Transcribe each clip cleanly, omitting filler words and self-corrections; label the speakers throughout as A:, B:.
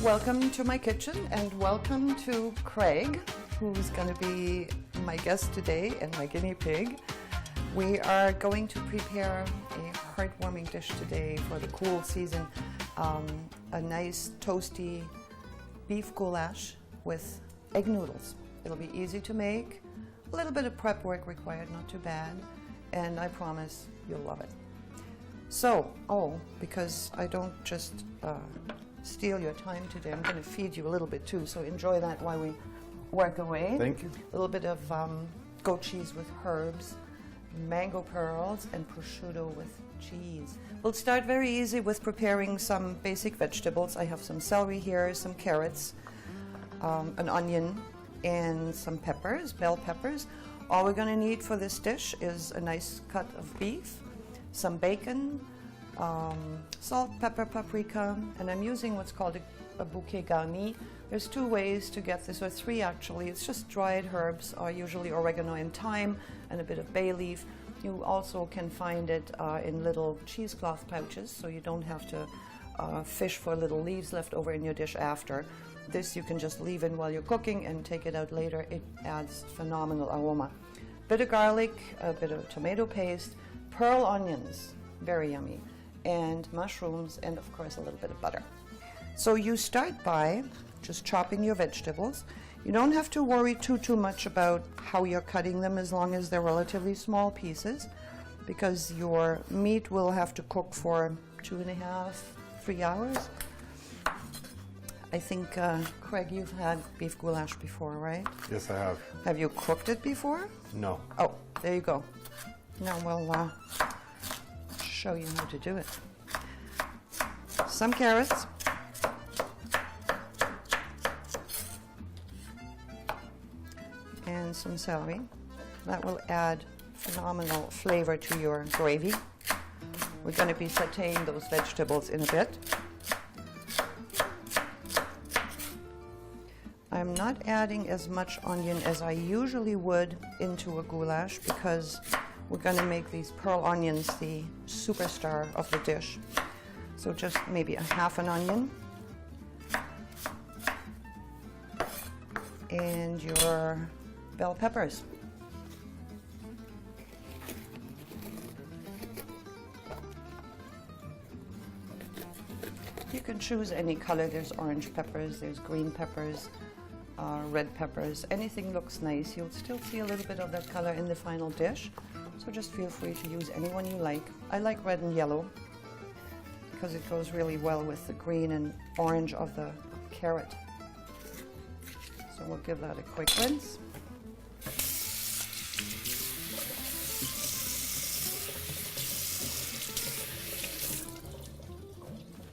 A: welcome to my kitchen and welcome to Kraig, who's going to be my guest today and my guinea pig. We are going to prepare a heartwarming dish today for the cool season, a nice toasty beef goulash with egg noodles. It'll be easy to make, a little bit of prep work required, not too bad, and I promise you'll love it. So, because I don't just steal your time today, I'm going to feed you a little bit too, so enjoy that while we work away.
B: Thank you.
A: A little bit of goat cheese with herbs, mango pearls, and prosciutto with cheese. We'll start very easy with preparing some basic vegetables. I have some celery here, some carrots, an onion, and some peppers, bell peppers. All we're going to need for this dish is a nice cut of beef, some bacon, salt, pepper, paprika, and I'm using what's called a bouquet garni. There's two ways to get this, or three actually. It's just dried herbs, usually oregano and thyme, and a bit of bay leaf. You also can find it in little cheesecloth pouches, so you don't have to fish for little leaves left over in your dish after. This you can just leave in while you're cooking and take it out later. It adds phenomenal aroma. Bit of garlic, a bit of tomato paste, pearl onions, very yummy, and mushrooms, and of course a little bit of butter. So you start by just chopping your vegetables. You don't have to worry too much about how you're cutting them as long as they're relatively small pieces, because your meat will have to cook for 2.5, 3 hours. I think, Kraig, you've had beef goulash before, right?
B: Yes, I have.
A: Have you cooked it before?
B: No.
A: Oh, there you go. Now we'll show you how to do it. Some carrots. And some celery. That will add phenomenal flavor to your gravy. We're going to be sauteing those vegetables in a bit. I'm not adding as much onion as I usually would into a goulash because we're going to make these pearl onions the superstar of the dish. So just maybe a half an onion. And your bell peppers. You can choose any color. There's orange peppers, there's green peppers, red peppers. Anything looks nice. You'll still see a little bit of that color in the final dish. So just feel free to use any one you like. I like red and yellow because it goes really well with the green and orange of the carrot. So we'll give that a quick rinse.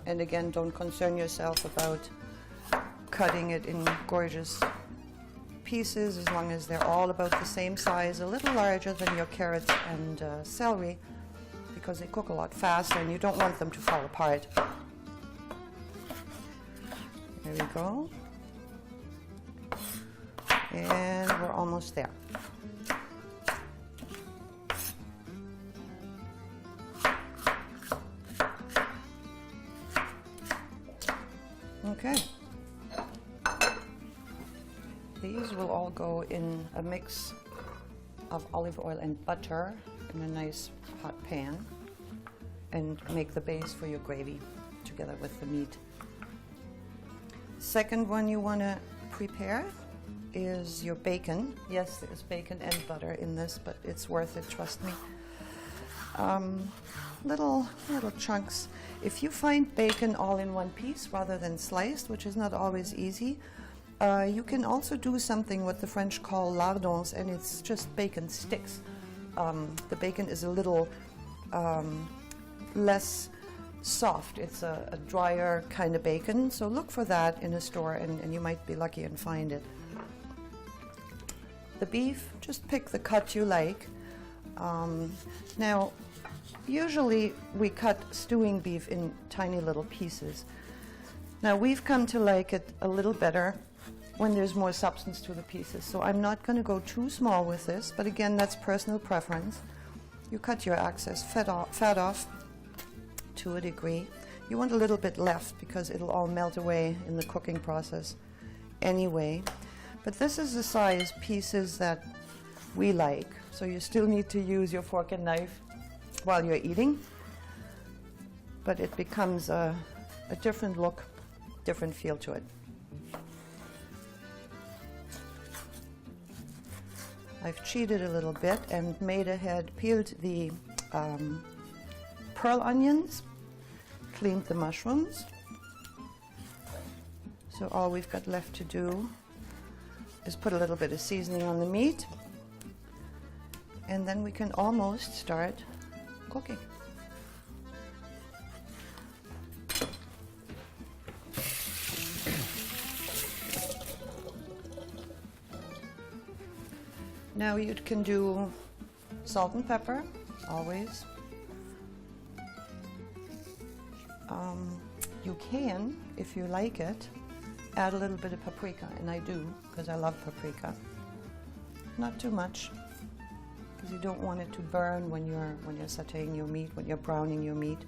A: And again, don't concern yourself about cutting it in gorgeous pieces as long as they're all about the same size, a little larger than your carrots and celery, because they cook a lot faster and you don't want them to fall apart. There we go. And we're almost there. Okay. These will all go in a mix of olive oil and butter in a nice hot pan and make the base for your gravy together with the meat. Second one you want to prepare is your bacon. Yes, there's bacon and butter in this, but it's worth it, trust me. Little chunks. If you find bacon all in one piece rather than sliced, which is not always easy, you can also do something what the French call lardons, and it's just bacon sticks. The bacon is a little less soft. It's a drier kind of bacon, so look for that in a store and you might be lucky and find it. The beef, just pick the cut you like. Now, usually we cut stewing beef in tiny little pieces. Now we've come to like it a little better when there's more substance to the pieces. So I'm not going to go too small with this, but again, that's personal preference. You cut your excess fat off to a degree. You want a little bit left because it'll all melt away in the cooking process anyway. But this is the size pieces that we like. So you still need to use your fork and knife while you're eating. But it becomes a different look, different feel to it. I've cheated a little bit and peeled the pearl onions, cleaned the mushrooms. So all we've got left to do is put a little bit of seasoning on the meat, and then we can almost start cooking. Now you can do salt and pepper, always. You can, if you like it, add a little bit of paprika, and I do, because I love paprika. Not too much, because you don't want it to burn when you're sautéing your meat, when you're browning your meat.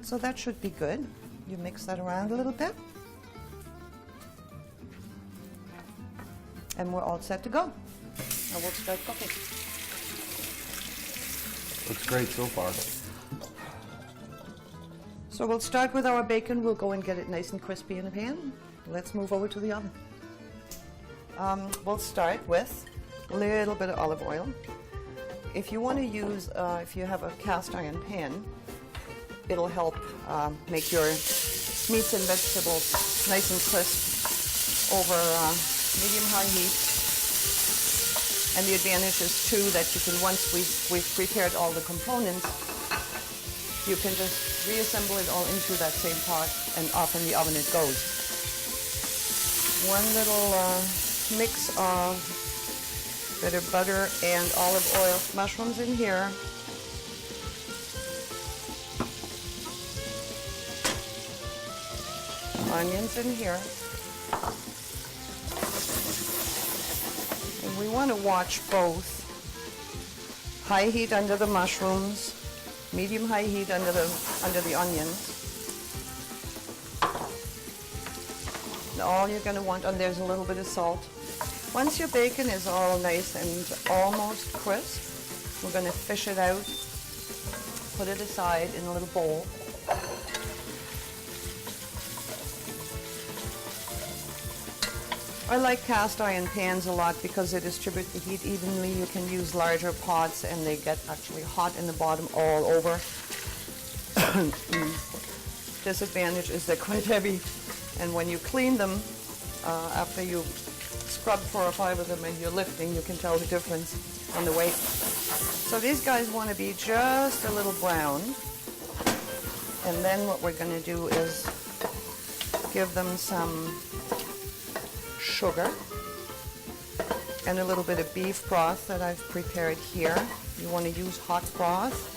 A: So that should be good. You mix that around a little bit, and we're all set to go. Now we'll start cooking.
B: Looks great so far.
A: So we'll start with our bacon. We'll go and get it nice and crispy in a pan. Let's move over to the oven. We'll start with a little bit of olive oil. If you want to use, if you have a cast iron pan, it'll help make your meats and vegetables nice and crisp over medium-high heat. And the advantage is too that you can, once we've prepared all the components, you can just reassemble it all into that same pot, and off in the oven it goes. One little mix of bit of butter and olive oil, mushrooms in here. Onions in here. And we want to watch both. High heat under the mushrooms, medium-high heat under the onions. And all you're going to want, and there's a little bit of salt. Once your bacon is all nice and almost crisp, we're going to fish it out, put it aside in a little bowl. I like cast iron pans a lot because they distribute the heat evenly. You can use larger pots and they get actually hot in the bottom all over. Disadvantage is they're quite heavy, and when you clean them, after you scrub 4 or 5 of them and you're lifting, you can tell the difference on the weight. So these guys want to be just a little brown, and then what we're going to do is give them some sugar and a little bit of beef broth that I've prepared here. You want to use hot broth.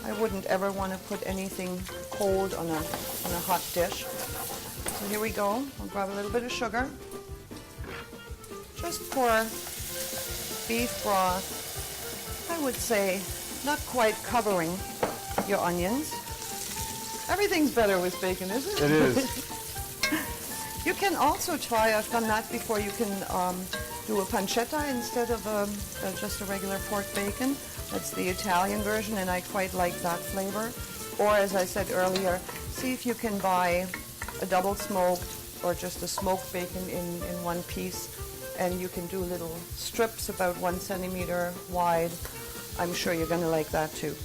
A: I wouldn't ever want to put anything cold on a hot dish. So here we go. I'll grab a little bit of sugar. Just pour beef broth, I would say not quite covering your onions. Everything's better with bacon, isn't it?
B: It is.
A: You can also try, I've done that before, you can do a pancetta instead of just a regular pork bacon. That's the Italian version, and I quite like that flavor. Or, as I said earlier, see if you can buy a double smoked or just a smoked bacon in one piece, and you can do little strips about 1 centimeter wide. I'm sure you're going to like that too.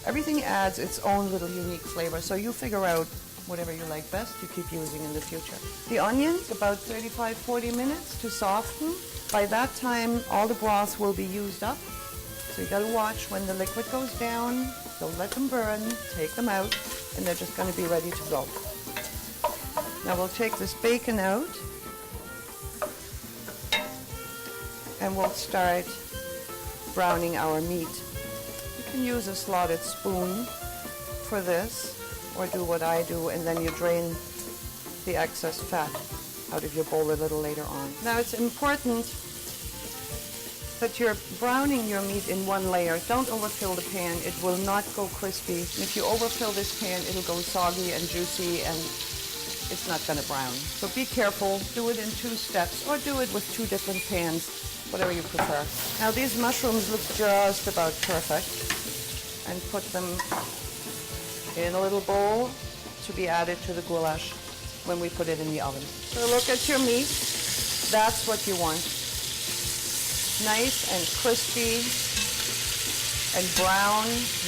A: Everything adds its own little unique flavor, so you figure out whatever you like best, you keep using in the future. The onions, about 35-40 minutes to soften. By that time, all the broth will be used up. So you gotta watch when the liquid goes down, don't let them burn, take them out, and they're just gonna be ready to go. Now we'll take this bacon out, and we'll start browning our meat. You can use a slotted spoon for this, or do what I do, and then you drain the excess fat out of your bowl a little later on. Now it's important But you're browning your meat in one layer. Don't overfill the pan. It will not go crispy. If you overfill this pan, it'll go soggy and juicy and it's not going to brown. So be careful. Do it in 2 steps or do it with 2 different pans, whatever you prefer. Now these mushrooms look just about perfect. And put them in a little bowl to be added to the goulash when we put it in the oven. So look at your meat. That's what you want. Nice and crispy and brown,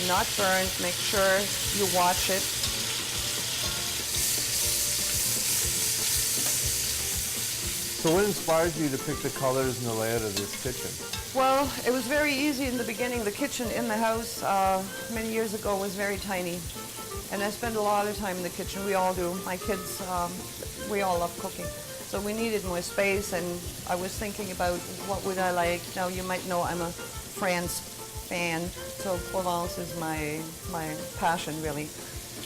A: not burnt. Make sure you watch it.
B: So what inspires you to pick the colors and the layout of this kitchen?
A: Well, it was very easy in the beginning. The kitchen in the house many years ago was very tiny. And I spend a lot of time in the kitchen. We all do. My kids, we all love cooking. So we needed more space, and I was thinking about what would I like. Now you might know I'm a France fan, so Provence is my passion really.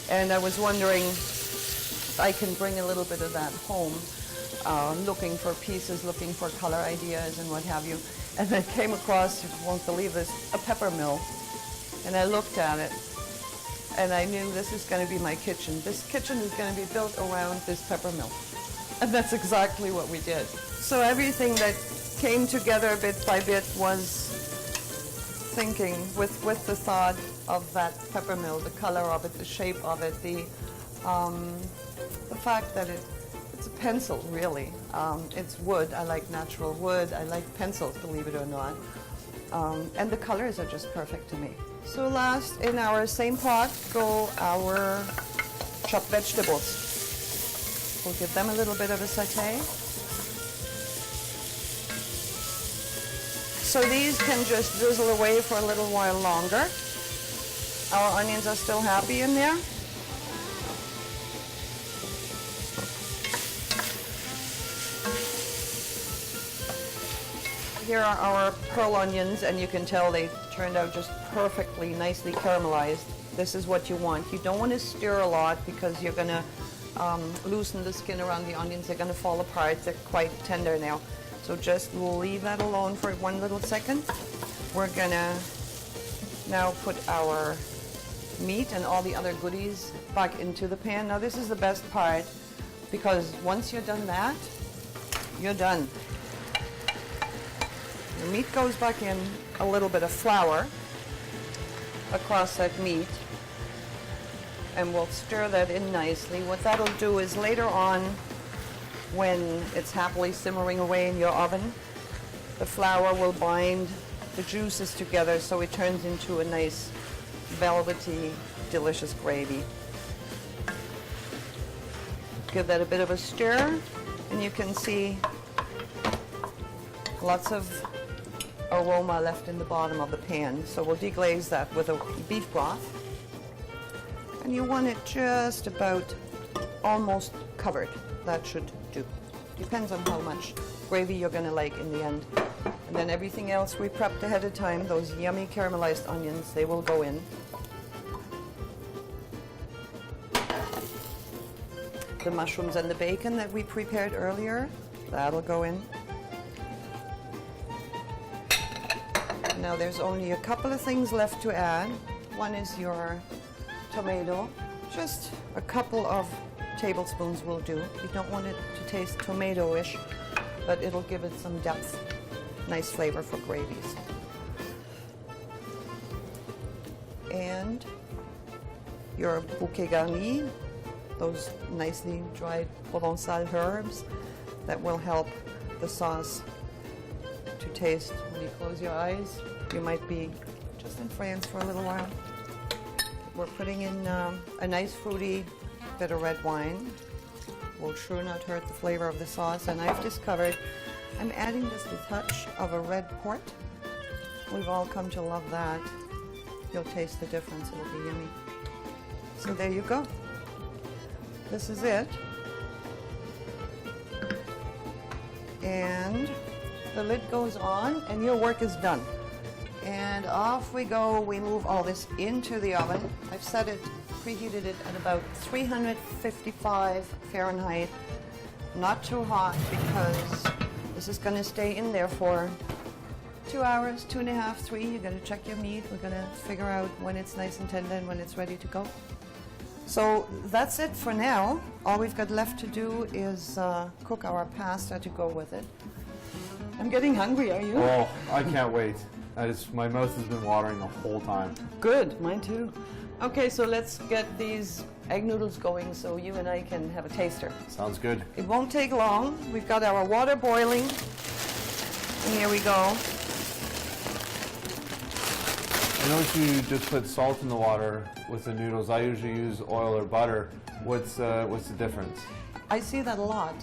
A: And I was wondering if I can bring a little bit of that home, looking for pieces, looking for color ideas and what have you. And I came across, you won't believe this, a pepper mill. And I looked at it, and I knew this is going to be my kitchen. This kitchen is going to be built around this pepper mill. And that's exactly what we did. So everything that came together bit by bit was thinking with the thought of that pepper mill, the color of it, the shape of it, the fact that it's a pencil, really. It's wood. I like natural wood. I like pencils, believe it or not. And the colors are just perfect to me. So last, in our same pot, go our chopped vegetables. We'll give them a little bit of a saute. So these can just drizzle away for a little while longer. Our onions are still happy in there. Here are our pearl onions, and you can tell they turned out just perfectly, nicely caramelized. This is what you want. You don't want to stir a lot because you're going to loosen the skin around the onions. They're going to fall apart. They're quite tender now. So just leave that alone for 1 little second. We're going to now put our meat and all the other goodies back into the pan. Now this is the best part, because once you're done that, you're done. The meat goes back in, a little bit of flour across that meat, and we'll stir that in nicely. What that'll do is later on, when it's happily simmering away in your oven, the flour will bind the juices together so it turns into a nice velvety, delicious gravy. Give that a bit of a stir, and you can see lots of aroma left in the bottom of the pan. So we'll deglaze that with a beef broth. And you want it just about almost covered. That should do. Depends on how much gravy you're going to like in the end. And then everything else we prepped ahead of time, those yummy caramelized onions, they will go in. The mushrooms and the bacon that we prepared earlier, that'll go in. Now there's only a couple of things left to add. One is your tomato. Just a couple of tablespoons will do. You don't want it to taste tomato-ish, but it'll give it some depth. Nice flavor for gravies. And your bouquet garni, those nicely dried Provençal herbs that will help the sauce to taste. When you close your eyes, you might be just in France for a little while. We're putting in a nice fruity bit of red wine. Will sure not hurt the flavor of the sauce. And I've discovered I'm adding just a touch of a red port. We've all come to love that. You'll taste the difference. It'll be yummy. So there you go. This is it. And the lid goes on and your work is done. And off we go. We move all this into the oven. I've set it, preheated it at about 355 Fahrenheit. Not too hot because this is going to stay in there for 2 hours, 2.5, 3. You're going to check your meat. We're going to figure out when it's nice and tender and when it's ready to go. So that's it for now. All we've got left to do is cook our pasta to go with it. I'm getting hungry, are you?
B: Oh, I can't wait. My mouth has been watering the whole time.
A: Good, mine too. Okay, so let's get these egg noodles going so you and I can have a taster.
B: Sounds good.
A: It won't take long. We've got our water boiling. And here we go.
B: I noticed you just put salt in the water with the noodles. I usually use oil or butter. What's the difference?
A: I see that a lot,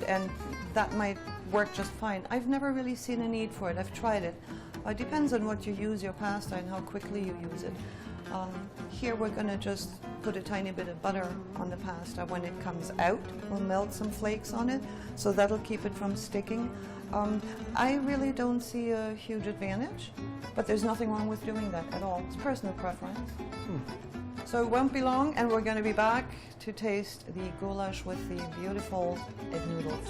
A: and that might work just fine. I've never really seen a need for it. I've tried it. It depends on what you use your pasta and how quickly you use it. Here we're going to just put a tiny bit of butter on the pasta. When it comes out, we'll melt some flakes on it, so that'll keep it from sticking. I really don't see a huge advantage, but there's nothing wrong with doing that at all. It's personal preference. So it won't be long, and we're going to be back to taste the goulash with the beautiful egg noodles.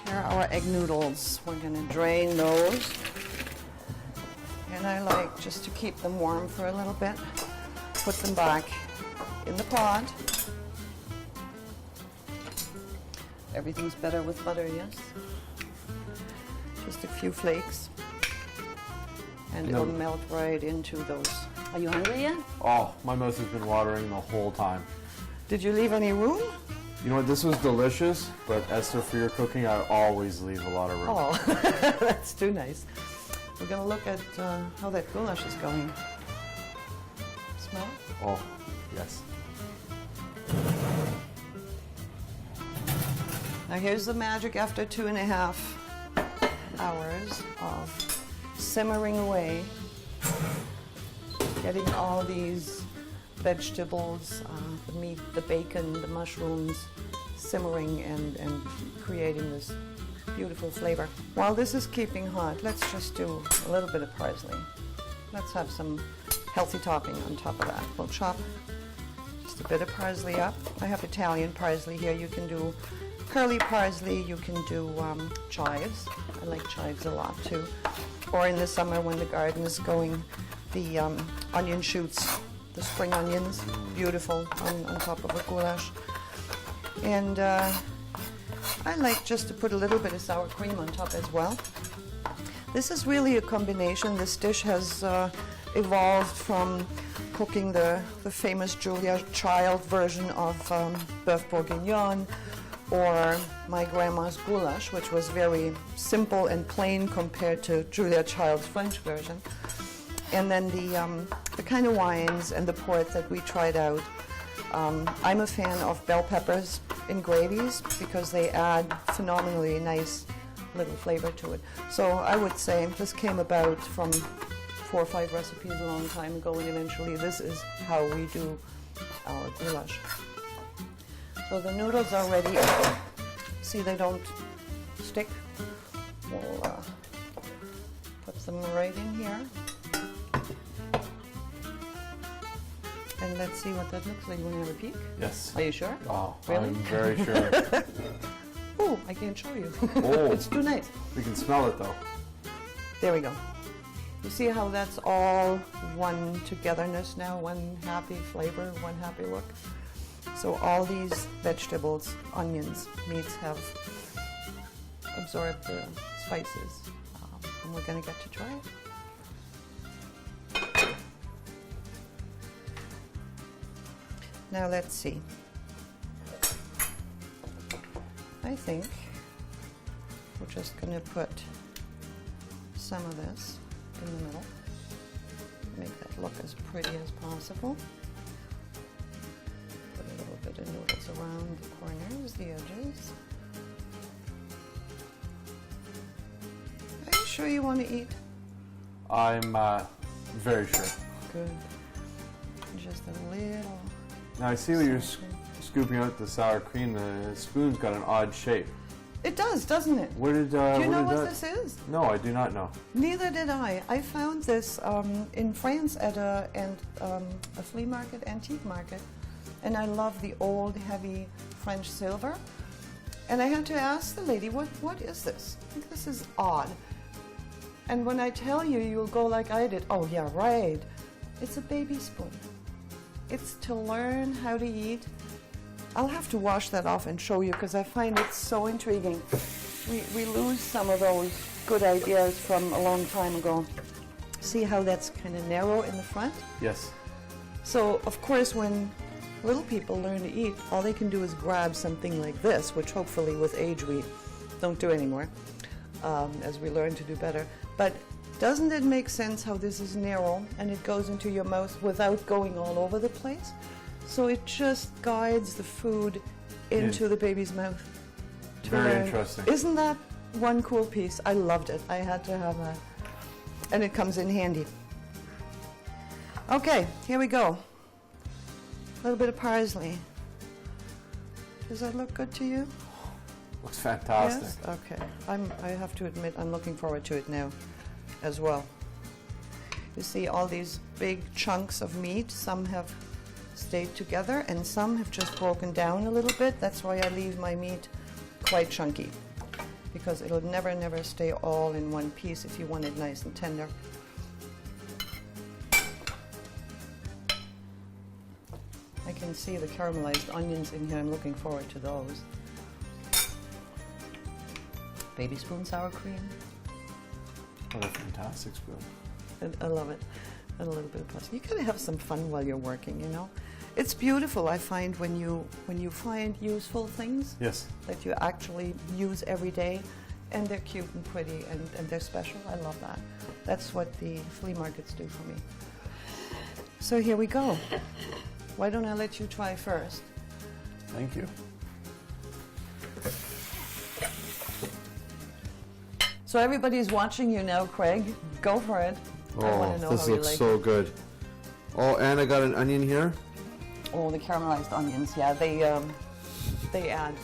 A: Here are our egg noodles. We're going to drain those. And I like just to keep them warm for a little bit. Put them back in the pot. Everything's better with butter, yes? Just a few flakes. And it'll melt right into those. Are you hungry yet?
B: Oh, my mouth has been watering the whole time.
A: Did you leave any room?
B: You know what, this was delicious, but Esther, for your cooking, I always leave a lot of room.
A: Oh, that's too nice. We're going to look at how that goulash is going. Smell?
B: Oh, yes.
A: Now here's the magic after 2.5 hours of simmering away, getting all these vegetables, the meat, the bacon, the mushrooms simmering and creating this beautiful flavor. While this is keeping hot, let's just do a little bit of parsley. Let's have some healthy topping on top of that. We'll chop just a bit of parsley up. I have Italian parsley here. You can do curly parsley, you can do chives. I like chives a lot too. Or in the summer when the garden is going, the onion shoots, the spring onions, beautiful on top of a goulash. And I like just to put a little bit of sour cream on top as well. This is really a combination. This dish has evolved from cooking the famous Julia Child version of Boeuf Bourguignon, or my grandma's goulash, which was very simple and plain compared to Julia Child's French version. And then the kind of wines and the port that we tried out. I'm a fan of bell peppers in gravies because they add phenomenally nice little flavor to it. So I would say this came about from 4 or 5 recipes a long time ago, and eventually this is how we do our goulash. So the noodles are ready. See, they don't stick. We'll put them right in here. And let's see what that looks like. You want to have a peek?
B: Yes.
A: Are you sure?
B: Oh,
A: Really?
B: I'm very sure.
A: Oh, I can't show you.
B: Oh.
A: It's too nice.
B: We can smell it though.
A: There we go. You see how that's all one togetherness now, one happy flavor, one happy look? So all these vegetables, onions, meats have absorbed the spices. And we're going to get to try it. Now let's see. I think we're just going to put some of this in the middle. Make that look as pretty as possible. Put a little bit of noodles around the corners, the edges. Are you sure you want to eat?
B: I'm very sure.
A: Good. Just a little.
B: Now I see what you're scooping out the sour cream, the spoon's got an odd shape.
A: It does, doesn't it?
B: Where did
A: Do you know what
B: that?
A: this is?
B: No, I do not know.
A: Neither did I. I found this in France at a flea market, antique market, and I love the old, heavy French silver. And I had to ask the lady, what is this? I think this is odd. And when I tell you, you'll go like I did. Oh, yeah, right. It's a baby spoon. It's to learn how to eat. I'll have to wash that off and show you because I find it so intriguing. We lose some of those good ideas from a long time ago. See how that's kind of narrow in the front?
B: Yes.
A: So, of course, when little people learn to eat, all they can do is grab something like this, which hopefully with age we don't do anymore, as we learn to do better. But doesn't it make sense how this is narrow and it goes into your mouth without going all over the place? So it just guides the food into the baby's mouth.
B: Very interesting.
A: Isn't that one cool piece? I loved it. I had to have that. And it comes in handy. Okay, here we go. A little bit of parsley. Does that look good to you?
B: Looks fantastic.
A: Yes? Okay. I have to admit, I'm looking forward to it now as well. You see all these big chunks of meat. Some have stayed together and some have just broken down a little bit. That's why I leave my meat quite chunky, because it'll never stay all in one piece if you want it nice and tender. I can see the caramelized onions in here. I'm looking forward to those. Baby spoon sour cream.
B: What a fantastic spoon.
A: I love it. And a little bit of plastic. You gotta have some fun while you're working, you know. It's beautiful, I find, when you find useful things
B: Yes.
A: that you actually use every day, and they're cute and pretty and they're special. I love that. That's what the flea markets do for me. So here we go. Why don't I let you try first?
B: Thank you.
A: So everybody's watching you now, Kraig. Go for it. I want to know
B: this
A: how you
B: looks
A: like
B: so
A: it.
B: good. Oh, and I got an onion here.
A: Oh, the caramelized onions, yeah, they add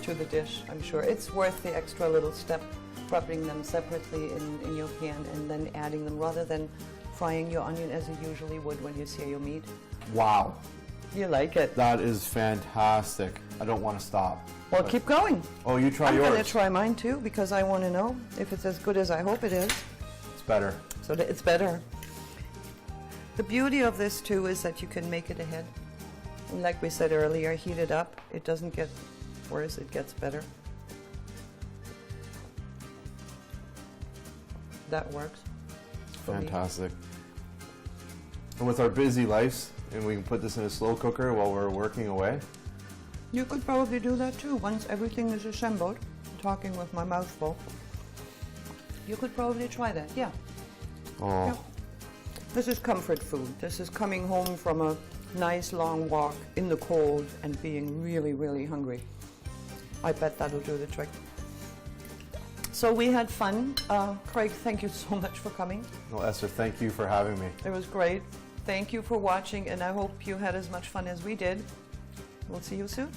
A: to the dish, I'm sure. It's worth the extra little step, prepping them separately in your pan and then adding them rather than frying your onion as you usually would when you sear your meat.
B: Wow.
A: You like it?
B: That is fantastic. I don't want to stop.
A: Well, keep going.
B: Oh, you try
A: I'm
B: yours.
A: going to try mine too because I want to know if it's as good as I hope it is.
B: It's better.
A: So that it's better. The beauty of this too is that you can make it ahead. And like we said earlier, heat it up. It doesn't get worse, it gets better. That works. For me.
B: Fantastic. And with our busy lives, and we can put this in a slow cooker while we're working away.
A: You could probably do that too once everything is assembled. I'm talking with my mouth full. You could probably try that, yeah.
B: Oh.
A: Yeah. This is comfort food. This is coming home from a nice long walk in the cold and being really, really hungry. I bet that'll do the trick. So we had fun. Kraig, thank you so much for coming.
B: Well, Esther, thank you for having me.
A: It was great. Thank you for watching, and I hope you had as much fun as we did. We'll see you soon.